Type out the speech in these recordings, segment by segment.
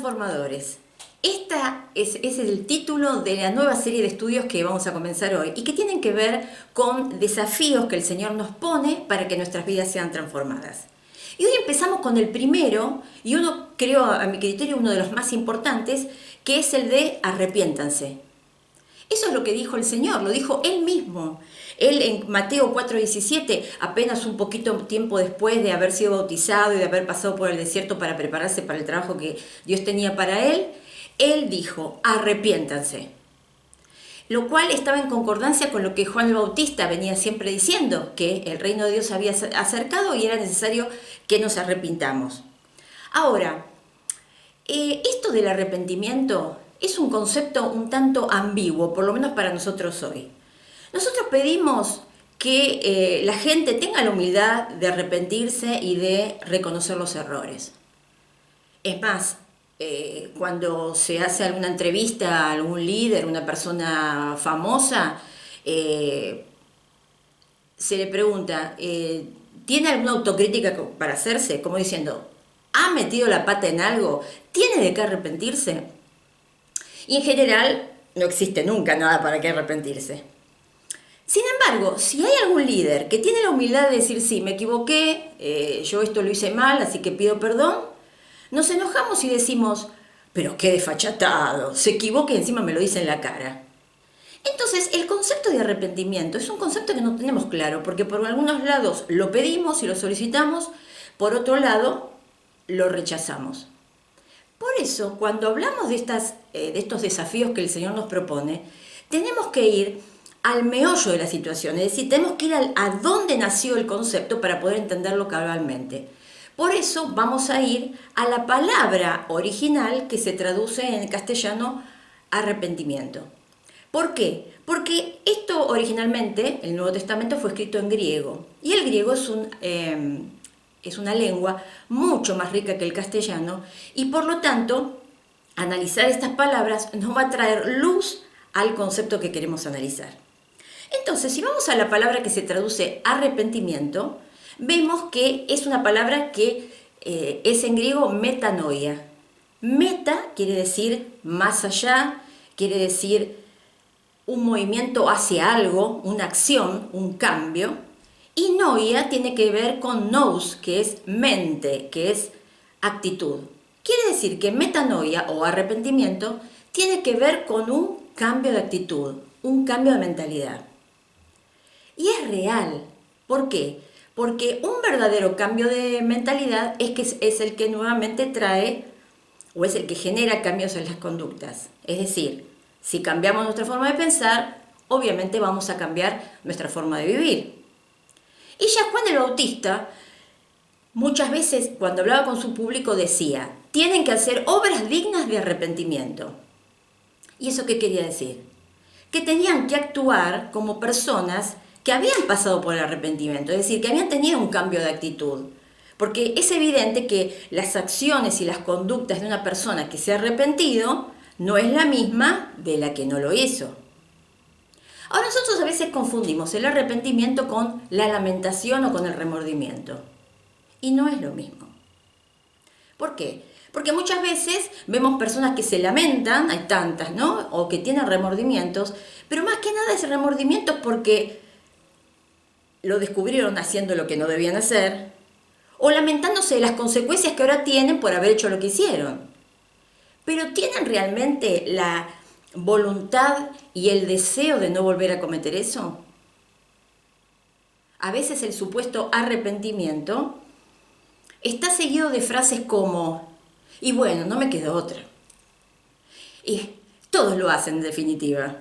Transformadores. Ese es el título de la nueva serie de estudios que vamos a comenzar hoy y que tienen que ver con desafíos que el Señor nos pone para que nuestras vidas sean transformadas. Y hoy empezamos con el primero, y creo, a mi criterio, uno de los más importantes, que es el de arrepiéntanse. Eso es lo que dijo el Señor, lo dijo Él mismo. Él en Mateo 4:17, apenas un poquito tiempo después de haber sido bautizado y de haber pasado por el desierto para prepararse para el trabajo que Dios tenía para Él, Él dijo, arrepiéntanse. Lo cual estaba en concordancia con lo que Juan el Bautista venía siempre diciendo, que el reino de Dios había acercado y era necesario que nos arrepintamos. Ahora, esto del arrepentimiento es un concepto un tanto ambiguo, por lo menos para nosotros hoy. Nosotros pedimos que la gente tenga la humildad de arrepentirse y de reconocer los errores. Es más, cuando se hace alguna entrevista a algún líder, una persona famosa, se le pregunta, ¿tiene alguna autocrítica para hacerse? Como diciendo, ¿ha metido la pata en algo? ¿Tiene de qué arrepentirse? Y en general no existe nunca nada para qué arrepentirse. Sin embargo, si hay algún líder que tiene la humildad de decir, sí, me equivoqué, yo esto lo hice mal, así que pido perdón, nos enojamos y decimos, pero qué desfachatado, se equivoca y encima me lo dice en la cara. Entonces, el concepto de arrepentimiento es un concepto que no tenemos claro, porque por algunos lados lo pedimos y lo solicitamos, por otro lado lo rechazamos. Por eso, cuando hablamos de estos desafíos que el Señor nos propone, tenemos que ir al meollo de la situación, es decir, tenemos que ir a dónde nació el concepto para poder entenderlo cabalmente. Por eso vamos a ir a la palabra original que se traduce en castellano arrepentimiento. ¿Por qué? Porque esto originalmente, el Nuevo Testamento fue escrito en griego, y el griego es una lengua mucho más rica que el castellano, y por lo tanto, analizar estas palabras nos va a traer luz al concepto que queremos analizar. Entonces, si vamos a la palabra que se traduce arrepentimiento, vemos que es una palabra que es en griego metanoia. Meta quiere decir más allá, quiere decir un movimiento hacia algo, una acción, un cambio. Y noia tiene que ver con nous, que es mente, que es actitud. Quiere decir que metanoia o arrepentimiento tiene que ver con un cambio de actitud, un cambio de mentalidad. Y es real. ¿Por qué? Porque un verdadero cambio de mentalidad es el que nuevamente trae o es el que genera cambios en las conductas. Es decir, si cambiamos nuestra forma de pensar, obviamente vamos a cambiar nuestra forma de vivir. Y ya Juan el Bautista, muchas veces cuando hablaba con su público decía, tienen que hacer obras dignas de arrepentimiento. ¿Y eso qué quería decir? Que tenían que actuar como personas que habían pasado por el arrepentimiento, es decir, que habían tenido un cambio de actitud. Porque es evidente que las acciones y las conductas de una persona que se ha arrepentido no es la misma de la que no lo hizo. Ahora nosotros a veces confundimos el arrepentimiento con la lamentación o con el remordimiento. Y no es lo mismo. ¿Por qué? Porque muchas veces vemos personas que se lamentan, hay tantas, ¿no? O que tienen remordimientos, pero más que nada ese remordimiento es porque lo descubrieron haciendo lo que no debían hacer, o lamentándose de las consecuencias que ahora tienen por haber hecho lo que hicieron. Pero ¿tienen realmente la voluntad y el deseo de no volver a cometer eso? A veces el supuesto arrepentimiento está seguido de frases como, y bueno, no me quedó otra. Y todos lo hacen en definitiva.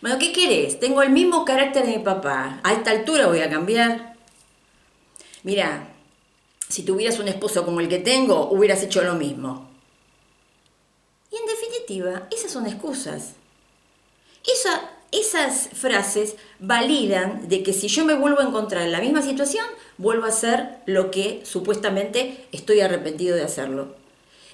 Bueno, ¿qué querés? Tengo el mismo carácter de mi papá. A esta altura voy a cambiar. Mira, si tuvieras un esposo como el que tengo, hubieras hecho lo mismo. Y en definitiva, esas son excusas. Esas frases validan de que si yo me vuelvo a encontrar en la misma situación, vuelvo a hacer lo que supuestamente estoy arrepentido de hacerlo.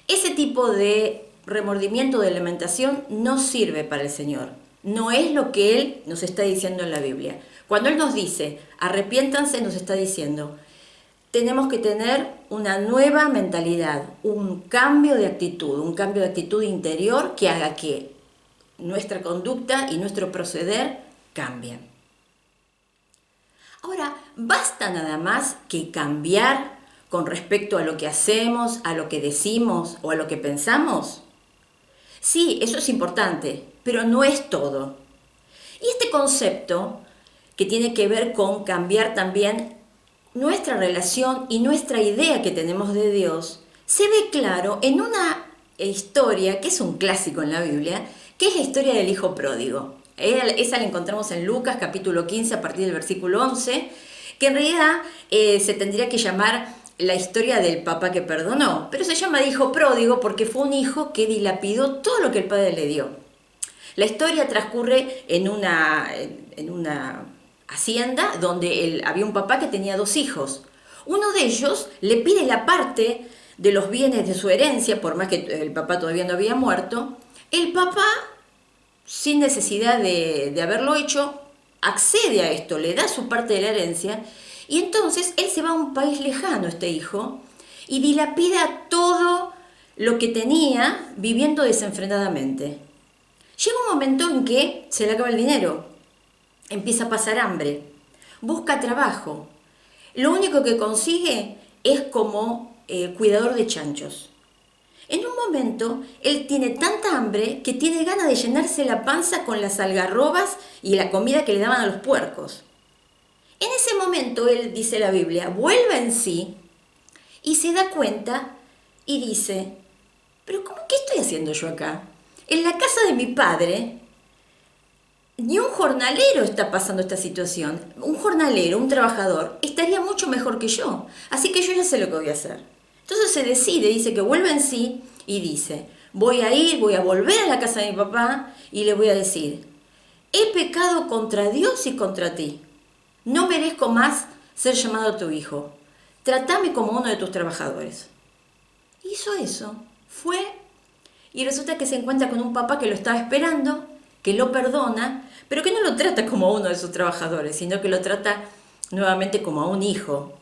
Ese tipo de remordimiento, de lamentación, no sirve para el Señor. No es lo que Él nos está diciendo en la Biblia. Cuando Él nos dice, arrepiéntanse, nos está diciendo, tenemos que tener una nueva mentalidad, un cambio de actitud interior que haga que nuestra conducta y nuestro proceder cambien. Ahora, ¿basta nada más que cambiar con respecto a lo que hacemos, a lo que decimos o a lo que pensamos? Sí, eso es importante, pero no es todo. Y este concepto, que tiene que ver con cambiar también nuestra relación y nuestra idea que tenemos de Dios, se ve claro en una historia que es un clásico en la Biblia, que es la historia del hijo pródigo. Esa la encontramos en Lucas capítulo 15 a partir del versículo 11, que en realidad se tendría que llamar la historia del papá que perdonó, pero se llama de hijo pródigo porque fue un hijo que dilapidó todo lo que el padre le dio. La historia transcurre en una hacienda donde había un papá que tenía dos hijos. Uno de ellos le pide la parte de los bienes de su herencia, por más que el papá todavía no había muerto. El papá, sin necesidad de haberlo hecho, accede a esto, le da su parte de la herencia, y entonces él se va a un país lejano, este hijo, y dilapida todo lo que tenía viviendo desenfrenadamente. Llega un momento en que se le acaba el dinero, empieza a pasar hambre, busca trabajo. Lo único que consigue es como cuidador de chanchos. En un momento, él tiene tanta hambre que tiene ganas de llenarse la panza con las algarrobas y la comida que le daban a los puercos. En ese momento, él, dice la Biblia, vuelve en sí y se da cuenta y dice, ¿pero qué estoy haciendo yo acá? En la casa de mi padre, ni un jornalero está pasando esta situación. Un jornalero, un trabajador, estaría mucho mejor que yo. Así que yo ya sé lo que voy a hacer. Entonces se decide, dice que vuelve en sí y dice, voy a volver a la casa de mi papá y le voy a decir, he pecado contra Dios y contra ti. No merezco más ser llamado tu hijo. Trátame como uno de tus trabajadores. Hizo eso, fue y resulta que se encuentra con un papá que lo estaba esperando, que lo perdona, pero que no lo trata como uno de sus trabajadores, sino que lo trata nuevamente como a un hijo.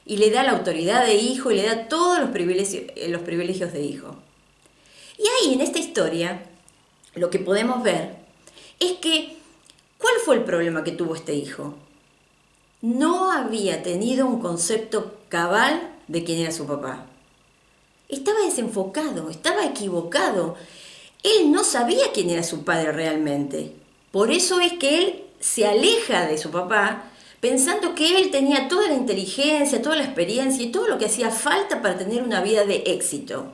Y le da la autoridad de hijo y le da todos los privilegios de hijo. Y ahí, en esta historia, lo que podemos ver es que, ¿cuál fue el problema que tuvo este hijo? No había tenido un concepto cabal de quién era su papá. Estaba desenfocado, estaba equivocado. Él no sabía quién era su padre realmente. Por eso es que él se aleja de su papá pensando que él tenía toda la inteligencia, toda la experiencia y todo lo que hacía falta para tener una vida de éxito.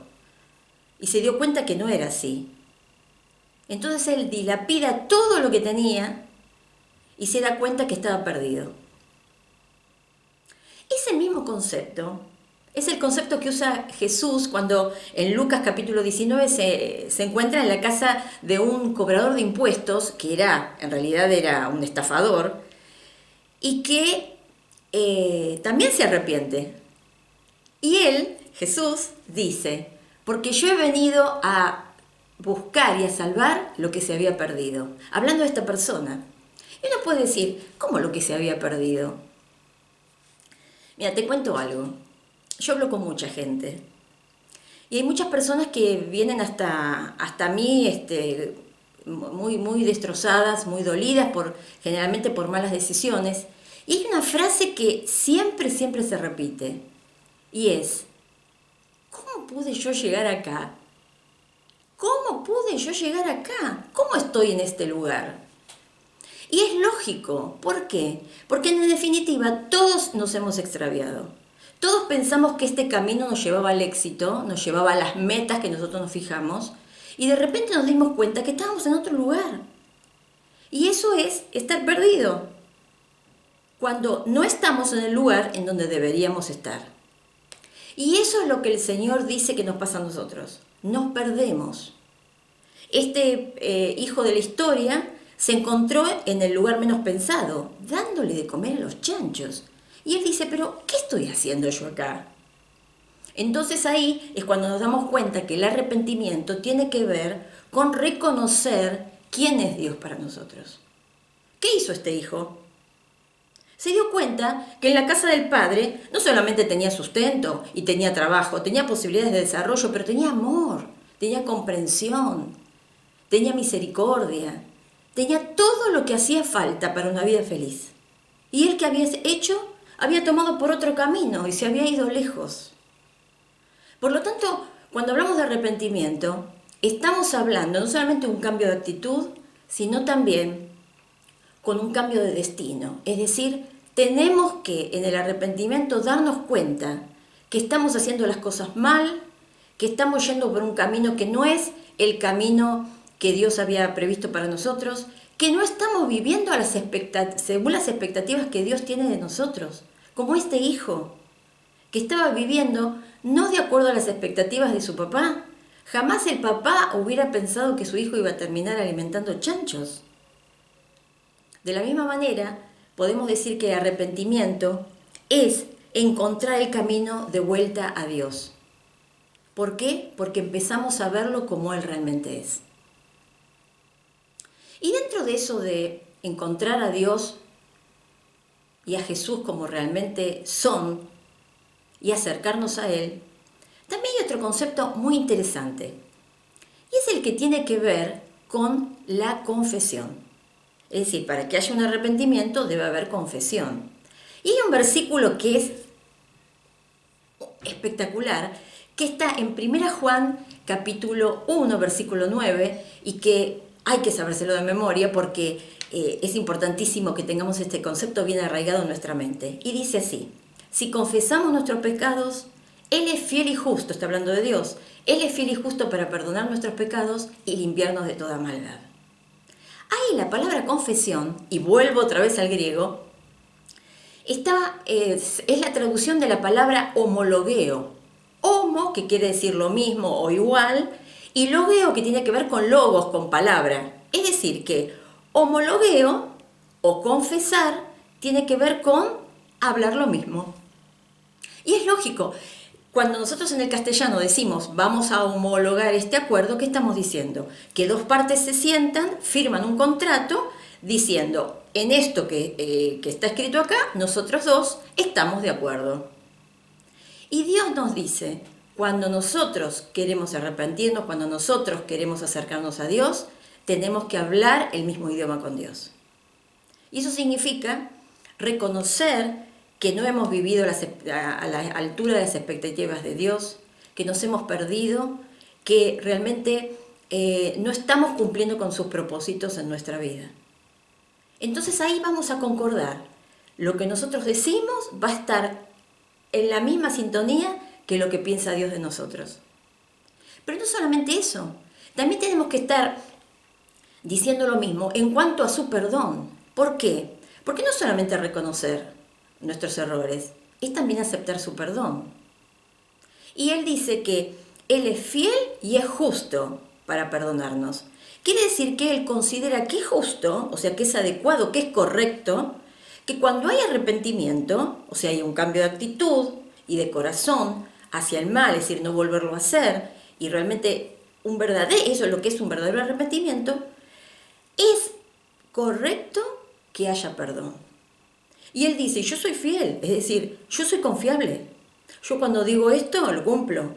Y se dio cuenta que no era así. Entonces él dilapida todo lo que tenía y se da cuenta que estaba perdido. Ese mismo concepto es el concepto que usa Jesús cuando en Lucas capítulo 19 se encuentra en la casa de un cobrador de impuestos, que en realidad era un estafador, y que también se arrepiente. Y él, Jesús, dice, porque yo he venido a buscar y a salvar lo que se había perdido. Hablando de esta persona. Y uno puede decir, ¿cómo lo que se había perdido? Mira, te cuento algo. Yo hablo con mucha gente y hay muchas personas que vienen hasta mí muy destrozadas, muy dolidas, generalmente por malas decisiones. Y hay una frase que siempre se repite y es, ¿cómo pude yo llegar acá? ¿Cómo pude yo llegar acá? ¿Cómo estoy en este lugar? Y es lógico. ¿Por qué? Porque en definitiva todos nos hemos extraviado. Todos pensamos que este camino nos llevaba al éxito, nos llevaba a las metas que nosotros nos fijamos, y de repente nos dimos cuenta que estábamos en otro lugar. Y eso es estar perdido, cuando no estamos en el lugar en donde deberíamos estar. Y eso es lo que el Señor dice que nos pasa a nosotros. Nos perdemos. Este hijo de la historia se encontró en el lugar menos pensado, dándole de comer a los chanchos. Y él dice, pero ¿qué estoy haciendo yo acá? Entonces ahí es cuando nos damos cuenta que el arrepentimiento tiene que ver con reconocer quién es Dios para nosotros. ¿Qué hizo este hijo? Se dio cuenta que en la casa del padre no solamente tenía sustento y tenía trabajo, tenía posibilidades de desarrollo, pero tenía amor, tenía comprensión, tenía misericordia, tenía todo lo que hacía falta para una vida feliz. Y él que había hecho, había tomado por otro camino y se había ido lejos. Por lo tanto, cuando hablamos de arrepentimiento, estamos hablando no solamente de un cambio de actitud, sino también con un cambio de destino. Es decir, tenemos que en el arrepentimiento darnos cuenta que estamos haciendo las cosas mal, que estamos yendo por un camino que no es el camino que Dios había previsto para nosotros, que no estamos viviendo según las expectativas que Dios tiene de nosotros, como este hijo, que estaba viviendo no de acuerdo a las expectativas de su papá. Jamás el papá hubiera pensado que su hijo iba a terminar alimentando chanchos. De la misma manera, podemos decir que el arrepentimiento es encontrar el camino de vuelta a Dios. ¿Por qué? Porque empezamos a verlo como Él realmente es. Y dentro de eso de encontrar a Dios y a Jesús como realmente son y acercarnos a Él, también hay otro concepto muy interesante. Y es el que tiene que ver con la confesión. Es decir, para que haya un arrepentimiento debe haber confesión. Y hay un versículo que es espectacular, que está en 1 Juan capítulo 1, versículo 9, y que hay que sabérselo de memoria porque es importantísimo que tengamos este concepto bien arraigado en nuestra mente. Y dice así: si confesamos nuestros pecados, Él es fiel y justo, está hablando de Dios, Él es fiel y justo para perdonar nuestros pecados y limpiarnos de toda maldad. Ahí la palabra confesión, y vuelvo otra vez al griego, es la traducción de la palabra homologueo. Homo, que quiere decir lo mismo o igual, y logueo, que tiene que ver con logos, con palabra. Es decir, que homologueo o confesar tiene que ver con hablar lo mismo. Y es lógico, cuando nosotros en el castellano decimos vamos a homologar este acuerdo, ¿qué estamos diciendo? Que dos partes se sientan, firman un contrato diciendo en esto que está escrito acá, nosotros dos estamos de acuerdo. Y Dios nos dice, cuando nosotros queremos arrepentirnos, cuando nosotros queremos acercarnos a Dios, tenemos que hablar el mismo idioma con Dios. Y eso significa reconocer que no hemos vivido a la altura de las expectativas de Dios, que nos hemos perdido, que realmente no estamos cumpliendo con sus propósitos en nuestra vida. Entonces ahí vamos a concordar. Lo que nosotros decimos va a estar en la misma sintonía que lo que piensa Dios de nosotros. Pero no solamente eso, también tenemos que estar diciendo lo mismo en cuanto a su perdón. ¿Por qué? Porque no solamente reconocer nuestros errores, es también aceptar su perdón. Y Él dice que Él es fiel y es justo para perdonarnos. Quiere decir que Él considera que es justo, o sea, que es adecuado, que es correcto, que cuando hay arrepentimiento, o sea, hay un cambio de actitud y de corazón hacia el mal, es decir, no volverlo a hacer, y realmente eso es lo que es un verdadero arrepentimiento, es correcto que haya perdón. Y Él dice, yo soy fiel, es decir, yo soy confiable. Yo cuando digo esto, lo cumplo.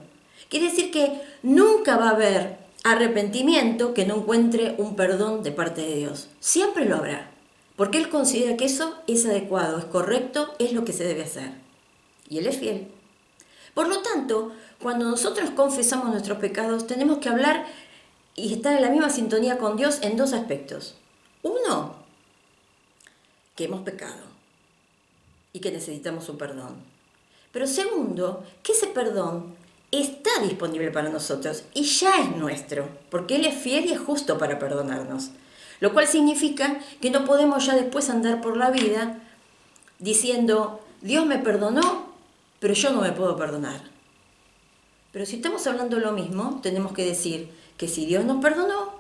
Quiere decir que nunca va a haber arrepentimiento que no encuentre un perdón de parte de Dios. Siempre lo habrá. Porque Él considera que eso es adecuado, es correcto, es lo que se debe hacer. Y Él es fiel. Por lo tanto, cuando nosotros confesamos nuestros pecados, tenemos que hablar y estar en la misma sintonía con Dios en dos aspectos. Uno, que hemos pecado y que necesitamos un perdón. Pero segundo, que ese perdón está disponible para nosotros y ya es nuestro, porque Él es fiel y es justo para perdonarnos. Lo cual significa que no podemos ya después andar por la vida diciendo, Dios me perdonó, pero yo no me puedo perdonar. Pero si estamos hablando de lo mismo, tenemos que decir que si Dios nos perdonó,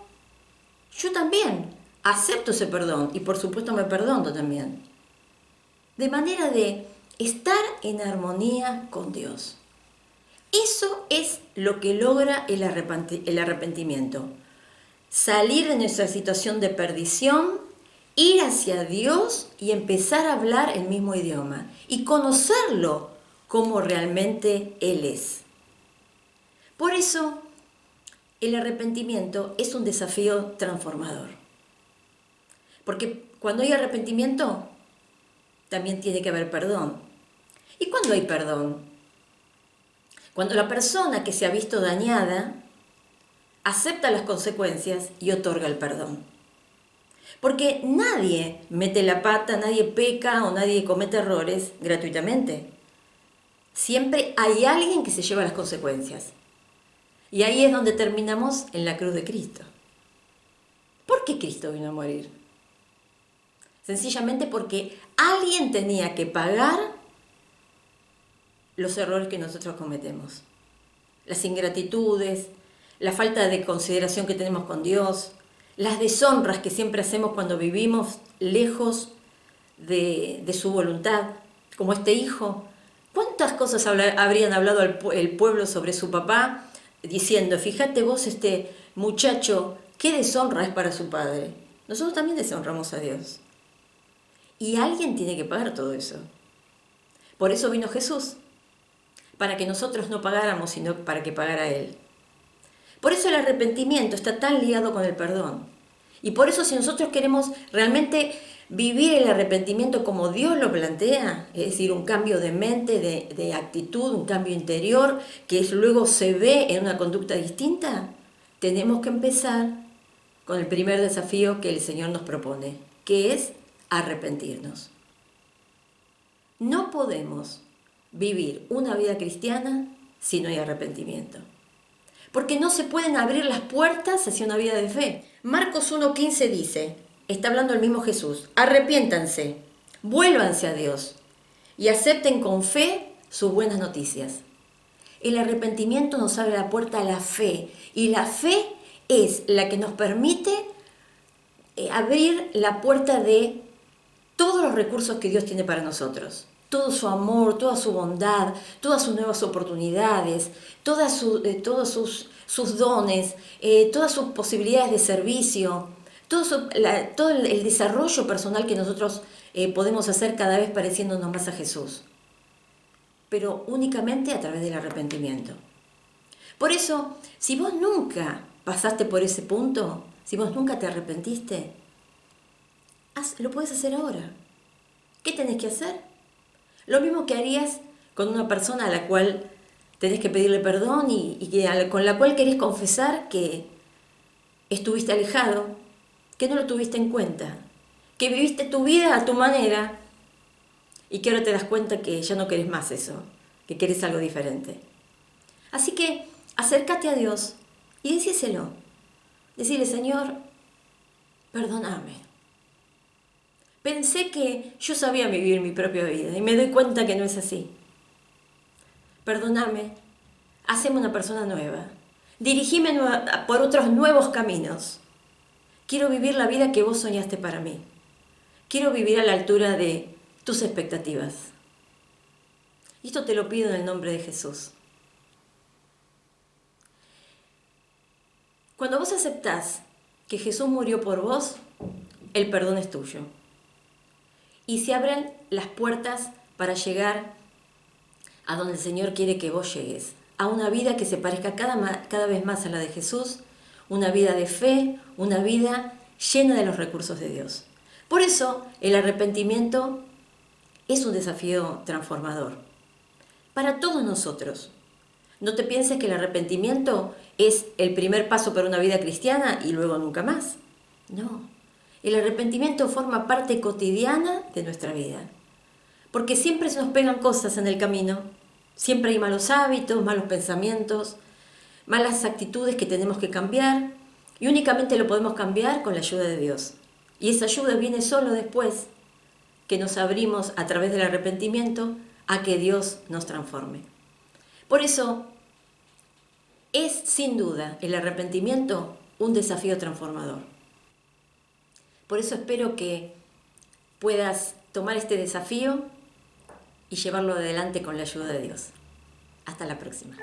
yo también acepto ese perdón y por supuesto me perdono también. De manera de estar en armonía con Dios. Eso es lo que logra el arrepentimiento. Salir de nuestra situación de perdición ir hacia Dios y empezar a hablar el mismo idioma y conocerlo como realmente Él es. Por eso, el arrepentimiento es un desafío transformador. Porque cuando hay arrepentimiento, también tiene que haber perdón. ¿Y cuándo hay perdón? Cuando la persona que se ha visto dañada acepta las consecuencias y otorga el perdón. Porque nadie mete la pata, nadie peca o nadie comete errores gratuitamente. Siempre hay alguien que se lleva las consecuencias. Y ahí es donde terminamos en la cruz de Cristo. ¿Por qué Cristo vino a morir? Sencillamente porque alguien tenía que pagar los errores que nosotros cometemos. Las ingratitudes, la falta de consideración que tenemos con Dios, las deshonras que siempre hacemos cuando vivimos lejos de su voluntad, como este hijo. ¿Cuántas cosas habrían hablado el pueblo sobre su papá diciendo, fíjate vos este muchacho, qué deshonra es para su padre? Nosotros también deshonramos a Dios. Y alguien tiene que pagar todo eso. Por eso vino Jesús, para que nosotros no pagáramos, sino para que pagara Él. Por eso el arrepentimiento está tan ligado con el perdón. Y por eso si nosotros queremos realmente vivir el arrepentimiento como Dios lo plantea, es decir, un cambio de mente, de actitud, un cambio interior, que luego se ve en una conducta distinta, tenemos que empezar con el primer desafío que el Señor nos propone, que es arrepentirnos. No podemos vivir una vida cristiana si no hay arrepentimiento. Porque no se pueden abrir las puertas hacia una vida de fe. Marcos 1:15 dice, está hablando el mismo Jesús, arrepiéntanse, vuélvanse a Dios y acepten con fe sus buenas noticias. El arrepentimiento nos abre la puerta a la fe y la fe es la que nos permite abrir la puerta de todos los recursos que Dios tiene para nosotros. Todo su amor, toda su bondad, todas sus nuevas oportunidades, todos sus dones, todas sus posibilidades de servicio, todo el desarrollo personal que nosotros podemos hacer cada vez pareciéndonos más a Jesús. Pero únicamente a través del arrepentimiento. Por eso, si vos nunca pasaste por ese punto, si vos nunca te arrepentiste, lo puedes hacer ahora. ¿Qué tenés que hacer? Lo mismo que harías con una persona a la cual tenés que pedirle perdón con la cual querés confesar que estuviste alejado, que no lo tuviste en cuenta, que viviste tu vida a tu manera y que ahora te das cuenta que ya no querés más eso, que querés algo diferente. Así que acércate a Dios y decíselo. Decirle, Señor, perdóname. Pensé que yo sabía vivir mi propia vida y me doy cuenta que no es así. Perdóname, haceme una persona nueva. Dirigime por otros nuevos caminos. Quiero vivir la vida que vos soñaste para mí. Quiero vivir a la altura de tus expectativas. Y esto te lo pido en el nombre de Jesús. Cuando vos aceptás que Jesús murió por vos, el perdón es tuyo. Y se abren las puertas para llegar a donde el Señor quiere que vos llegues. A una vida que se parezca cada vez más a la de Jesús, una vida de fe, una vida llena de los recursos de Dios. Por eso el arrepentimiento es un desafío transformador para todos nosotros. No te pienses que el arrepentimiento es el primer paso para una vida cristiana y luego nunca más. No. El arrepentimiento forma parte cotidiana de nuestra vida, porque siempre se nos pegan cosas en el camino, siempre hay malos hábitos, malos pensamientos, malas actitudes que tenemos que cambiar y únicamente lo podemos cambiar con la ayuda de Dios. Y esa ayuda viene solo después que nos abrimos a través del arrepentimiento a que Dios nos transforme. Por eso es sin duda el arrepentimiento un desafío transformador. Por eso espero que puedas tomar este desafío y llevarlo adelante con la ayuda de Dios. Hasta la próxima.